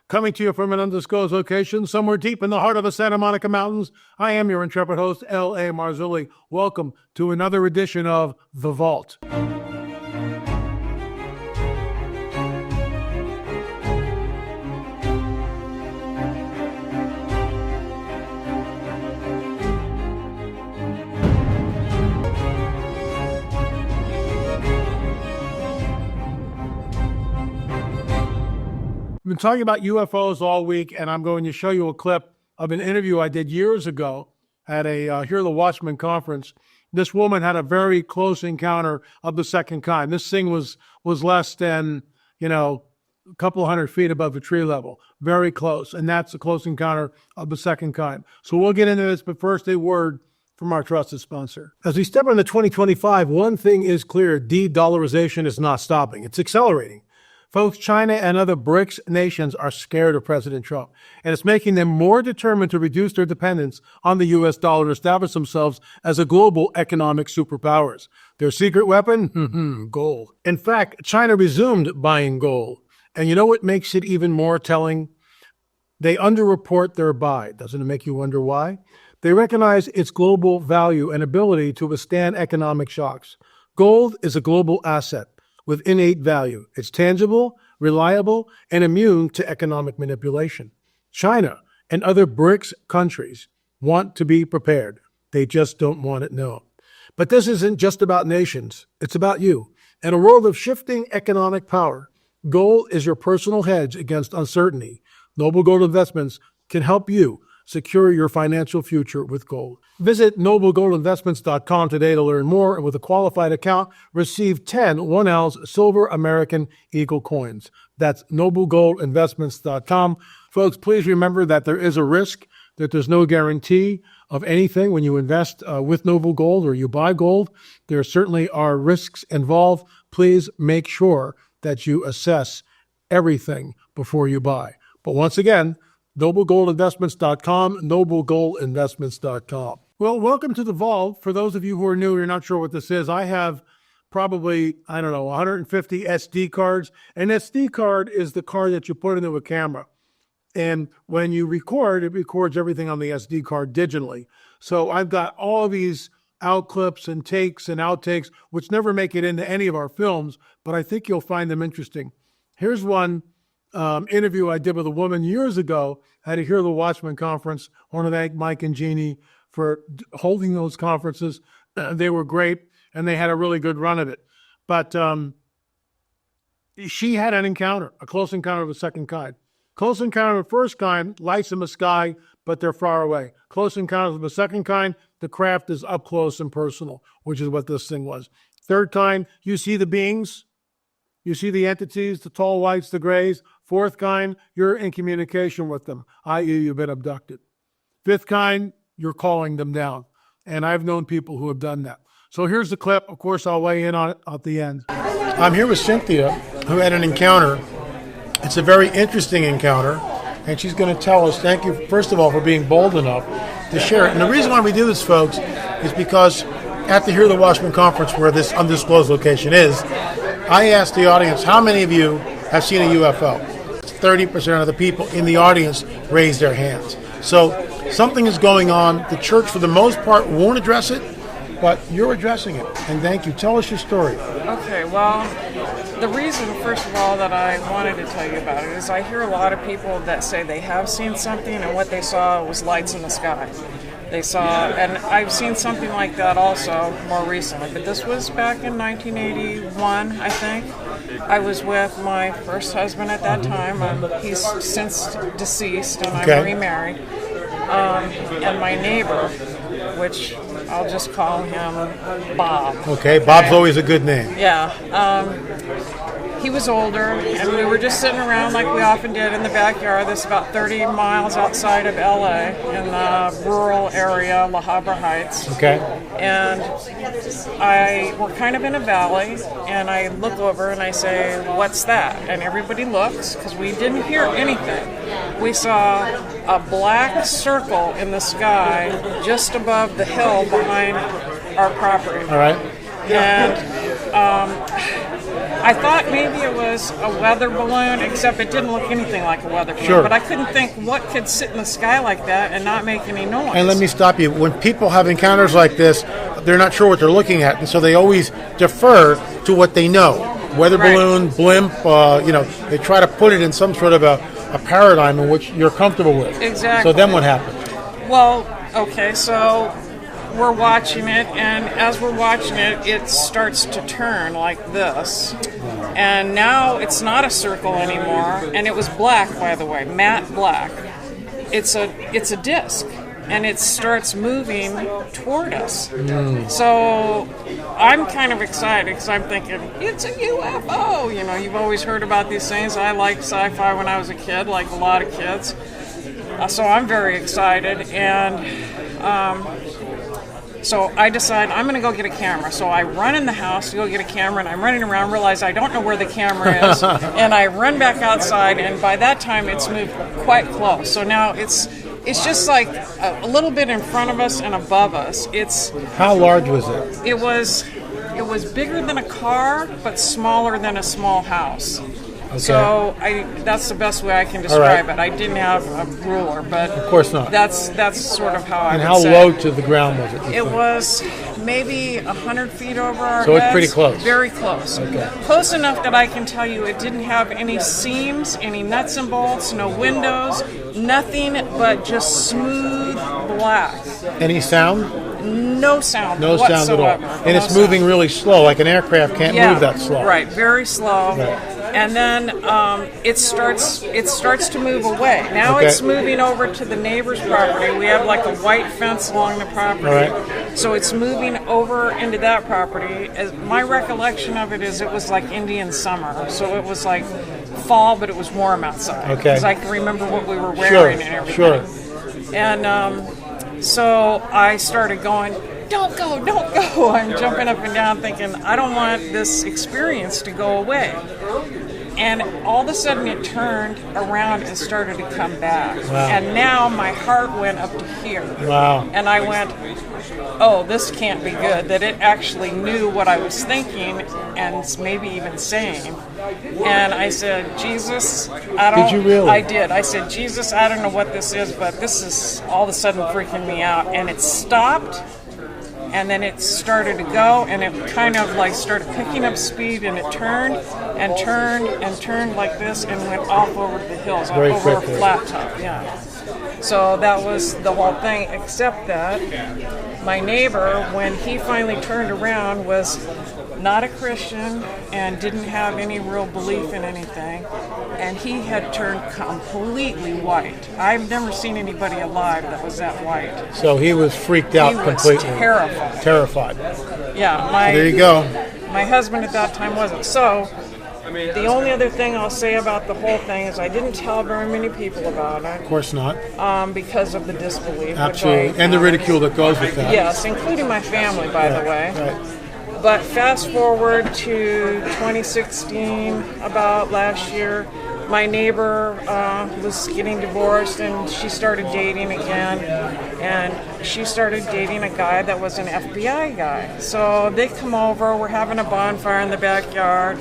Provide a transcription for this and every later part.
Coming to you from an undisclosed location, somewhere deep in the heart of the Santa Monica Mountains, I am your intrepid host, L.A. Marzulli. Welcome to another edition of The Vault. We've been talking about UFOs all week, and I'm going to show you a clip of an interview I did years ago at a Hear the Watchman conference. This woman had a very close encounter of the second kind. This thing was less than, a couple hundred feet above the tree level. Very close, and that's a close encounter of the second kind. So we'll get into this, but first a word from our trusted sponsor. As we step into 2025, one thing is clear: de-dollarization is not stopping. It's accelerating. Folks, China and other BRICS nations are scared of President Trump, and it's making them more determined to reduce their dependence on the U.S. dollar to establish themselves as a global economic superpowers. Their secret weapon? Gold. In fact, China resumed buying gold. And you know what makes it even more telling? They underreport their buy. Doesn't it make you wonder why? They recognize its global value and ability to withstand economic shocks. Gold is a global asset with innate value. It's tangible, reliable, and immune to economic manipulation. China and other BRICS countries want to be prepared. They just don't want it known. But this isn't just about nations. It's about you. In a world of shifting economic power, gold is your personal hedge against uncertainty. Noble Gold Investments can help you secure your financial future with gold. Visit noblegoldinvestments.com today to learn more, and with a qualified account, receive 10 1-ounce silver American Eagle coins. That's noblegoldinvestments.com. Folks, please remember that there is a risk, that there's no guarantee of anything when you invest with Noble Gold or you buy gold. There certainly are risks involved. Please make sure that you assess everything before you buy. But once again, noblegoldinvestments.com, noblegoldinvestments.com. Well, welcome to the Vault. For those of you who are new, you're not sure what this is, I have probably, 150 SD cards. An SD card is the card that you put into a camera. And when you record, it records everything on the SD card digitally. So I've got all these out clips and takes and outtakes, which never make it into any of our films, but I think you'll find them interesting. Here's one interview I did with a woman years ago at a Hear the Watchman conference. I want to thank Mike and Jeannie for holding those conferences. They were great, and they had a really good run of it. But she had an encounter, a close encounter of the second kind. Close encounter of the first kind, lights in the sky, but they're far away. Close encounters of the second kind, the craft is up close and personal, which is what this thing was. Third kind, you see the beings, you see the entities, the tall whites, the grays. Fourth kind, you're in communication with them, i.e. you've been abducted. Fifth kind, you're calling them down. And I've known people who have done that. So here's the clip. Of course, I'll weigh in on it at the end. I'm here with Cynthia, who had an encounter. It's a very interesting encounter. And she's going to tell us, thank you, first of all, for being bold enough to share it. And the reason why we do this, folks, is because at the Hear the Watchman conference, where this undisclosed location is, I asked the audience, how many of you have seen a UFO? 30% of the people in the audience raised their hands. So something is going on. The church, for the most part, won't address it, but you're addressing it. And thank you. Tell us your story. Okay, well, the reason, first of all, that I wanted to tell you about it is I hear a lot of people that say they have seen something and what they saw was lights in the sky. They saw, and I've seen something like that also more recently, but this was back in 1981, I think. I was with my first husband at that time. He's since deceased, and I'm remarried. And my neighbor, which I'll just call him Bob. Okay, Bob's always a good name. Yeah. He was older, and we were just sitting around like we often did in the backyard. This is about 30 miles outside of LA in the rural area, La Habra Heights. Okay. And we're kind of in a valley, and I look over and I say, "What's that?" And everybody looks, because we didn't hear anything. We saw a black circle in the sky just above the hill behind our property. All right. And I thought maybe it was a weather balloon, except it didn't look anything like a weather balloon. Sure. But I couldn't think what could sit in the sky like that and not make any noise. And let me stop you. When people have encounters like this, they're not sure what they're looking at, and so they always defer to what they know. Weather Right. balloon, blimp, they try to put it in some sort of a paradigm in which you're comfortable with. Exactly. So then what happened? Well, okay, so we're watching it, and as we're watching it, it starts to turn like this. And now it's not a circle anymore, and it was black, by the way, matte black. It's a disc, and it starts moving toward us. So I'm kind of excited because I'm thinking, it's a UFO. You know, you've always heard about these things. I liked sci-fi when I was a kid, like a lot of kids. So I'm very excited, and so I decide I'm going to go get a camera. So I run in the house to go get a camera, and I'm running around, realize I don't know where the camera is, and I run back outside, and by that time it's moved quite close. So now it's just like a little bit in front of us and above us. How large was it? It was bigger than a car, but smaller than a small house. Okay. So that's the best way I can describe it. I didn't have a ruler, but Of course not. That's sort of how I And would how say low to the ground was it? you it think? was maybe 100 feet over our So it's heads. pretty close. Very close. Okay. Close enough that I can tell you it didn't have any seams, any nuts and bolts, no windows, nothing but just smooth black. Any sound? No sound No sound at all. whatsoever. And No it's sound. moving really slow, like an aircraft can't move that slow. Right, very slow. Right. And then it starts to move away. Now Okay. it's moving over to the neighbor's property. We have like a white fence along the property. All right. So it's moving over into that property. As my recollection of it is it was like Indian summer. So it was like fall, but it was warm outside. Okay. Because I can remember what we were wearing and everything. Sure. And so I started going, don't go. I'm jumping up and down thinking, I don't want this experience to go away. And all of a sudden it turned around and started to come back. Wow. And now my heart went up to here. Wow. And I went, oh, this can't be good, that it actually knew what I was thinking and maybe even saying. And I said, Jesus, I don't... Did you really? I did. I said, Jesus, I don't know what this is, but this is all of a sudden freaking me out. And it stopped, and then it started to go, and it kind of like started picking up speed, and it turned and turned and turned like this and went off over the hills, Very off over quickly. a flat top, yeah. So that was the whole thing, except that my neighbor, when he finally turned around, was not a Christian and didn't have any real belief in anything, and he had turned completely white. I've never seen anybody alive that was that white. So he was freaked out He was completely. terrified. Terrified. Yeah, There you go. my husband at that time wasn't. So the only other thing I'll say about the whole thing is I didn't tell very many people about Of it course not. because of the disbelief. which Absolutely. I- And the ridicule that goes with that. Yes, including my family, by the way. Right. But fast forward to 2016, about last year, my neighbor was getting divorced and she started dating again. And she started dating a guy that was an FBI guy. So they come over, we're having a bonfire in the backyard,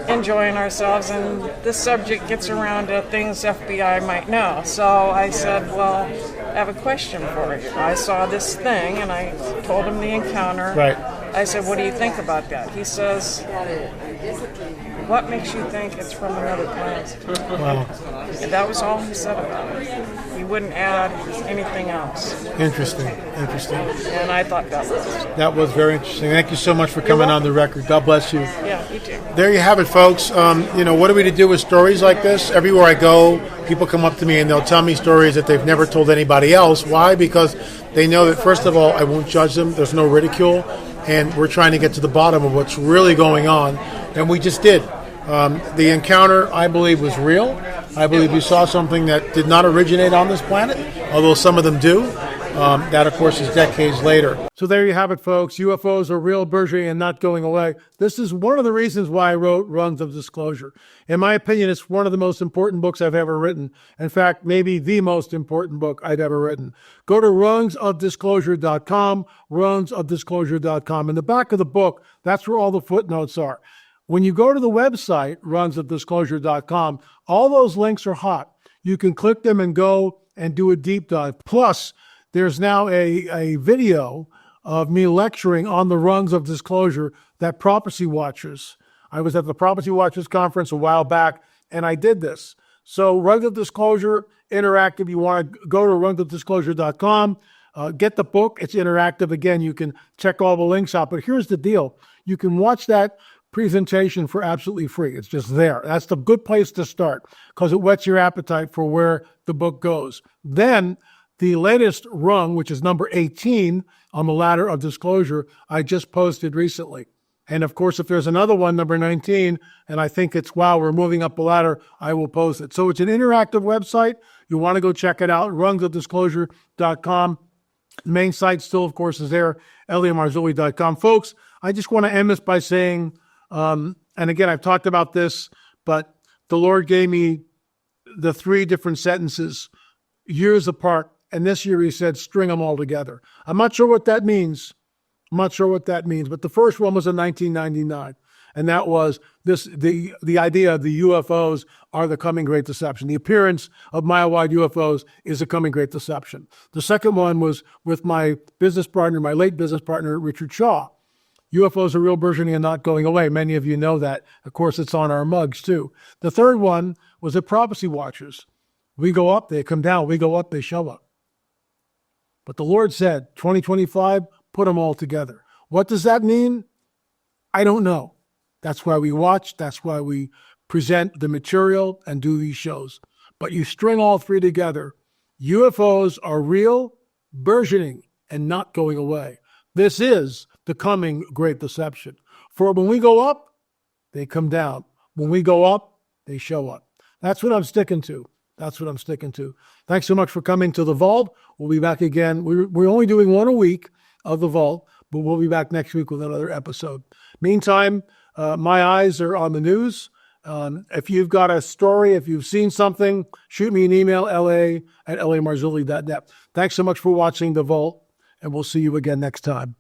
enjoying ourselves, and the subject gets around to things FBI might know. So I said, well, I have a question for you. I saw this thing, and I told him the encounter. Right. I said, what do you think about that? He says, what makes you think it's from another planet? Wow. And that was all he said about it. He wouldn't add anything else. Interesting. And I thought that was, That was very interesting. Thank you so much for coming on the record. God bless you. yeah, you too. There you have it, folks. What are we to do with stories like this? Everywhere I go, people come up to me and they'll tell me stories that they've never told anybody else. Why? Because they know that, first of all, I won't judge them. There's no ridicule. And we're trying to get to the bottom of what's really going on. And we just did. The encounter, I believe, was real. I believe we saw something that did not originate on this planet, although some of them do. That, of course, is decades later. So there you have it, folks. UFOs are real, Berger, and not going away. This is one of the reasons why I wrote Rungs of Disclosure. In my opinion, it's one of the most important books I've ever written. In fact, maybe the most important book I've ever written. Go to rungsofdisclosure.com, rungsofdisclosure.com. In the back of the book, that's where all the footnotes are. When you go to the website, runsofdisclosure.com, all those links are hot. You can click them and go and do a deep dive. Plus, there's now a video of me lecturing on the rungs of disclosure that Prophecy Watchers. I was at the Prophecy Watchers conference a while back, and I did this. So Rungs of Disclosure, interactive. You want to go to runsofdisclosure.com, get the book. It's interactive. Again, you can check all the links out. But here's the deal. You can watch that presentation for absolutely free. It's just there. That's the good place to start because it whets your appetite for where the book goes. Then the latest rung, which is number 18 on the ladder of disclosure, I just posted recently. And of course, if there's another one, number 19, and I think it's, wow, we're moving up the ladder, I will post it. So it's an interactive website. You want to go check it out, runsofdisclosure.com. The main site still, of course, is there, marzulli.com. Folks, I just want to end this by saying, and again, I've talked about this, but the Lord gave me the 3 different sentences years apart. And this year he said, string them all together. I'm not sure what that means. But the first one was in 1999. And that was the idea of the UFOs are the coming great deception. The appearance of mile-wide UFOs is a coming great deception. The second one was with my business partner, my late business partner, Richard Shaw. UFOs are real, burgeoning, and not going away. Many of you know that. Of course, it's on our mugs, too. The third one was the Prophecy Watchers. We go up, they come down. We go up, they show up. But the Lord said, 2025, put them all together. What does that mean? I don't know. That's why we watch. That's why we present the material and do these shows. But you string all 3 together. UFOs are real, burgeoning, and not going away. This is the coming great deception. For when we go up, they come down. When we go up, they show up. That's what I'm sticking to. Thanks so much for coming to the Vault. We'll be back again. We're only doing 1 a week of the Vault, but we'll be back next week with another episode. Meantime, my eyes are on the news. If you've got a story, if you've seen something, shoot me an email, la@lamarzulli.net. Thanks so much for watching the Vault, and we'll see you again next time.